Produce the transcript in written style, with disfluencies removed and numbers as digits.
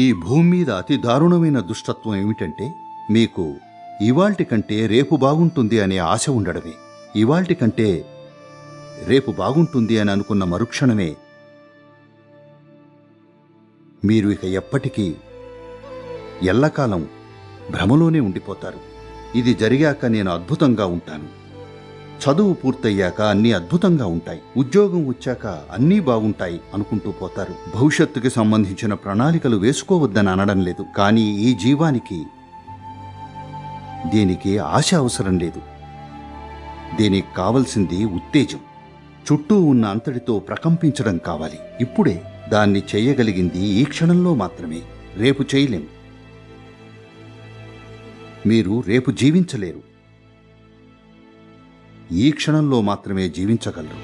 ఈ భూమి మీద అతి దారుణమైన దుష్టత్వం ఏమిటంటే మీకు ఇవాల్టి కంటే రేపు బాగుంటుంది అనే ఆశ ఉండడమే. ఇవాల్టి కంటే రేపు బాగుంటుంది అని అనుకున్న మరుక్షణమే మీరు ఇక ఎప్పటికీ ఎల్లకాలం భ్రమలోనే ఉండిపోతారు. ఇది జరిగాక నేను అద్భుతంగా ఉంటాను, చదువు పూర్తయ్యాక అన్నీ అద్భుతంగా ఉంటాయి, ఉద్యోగం వచ్చాక అన్నీ బాగుంటాయి అనుకుంటూ పోతారు. భవిష్యత్తుకి సంబంధించిన ప్రణాళికలు వేసుకోవద్దని అనడం లేదు, కానీ ఈ జీవానికి దీనికి ఆశ అవసరం లేదు. దీనికి కావలసింది ఉత్తేజం, చుట్టూ ఉన్న అంతటితో ప్రకంపించడం కావాలి. ఇప్పుడే దాన్ని చేయగలిగింది ఈ క్షణంలో మాత్రమే. రేపు చేయలేం. మీరు రేపు జీవించలేరు, ఈ క్షణంలో మాత్రమే జీవించగలరు.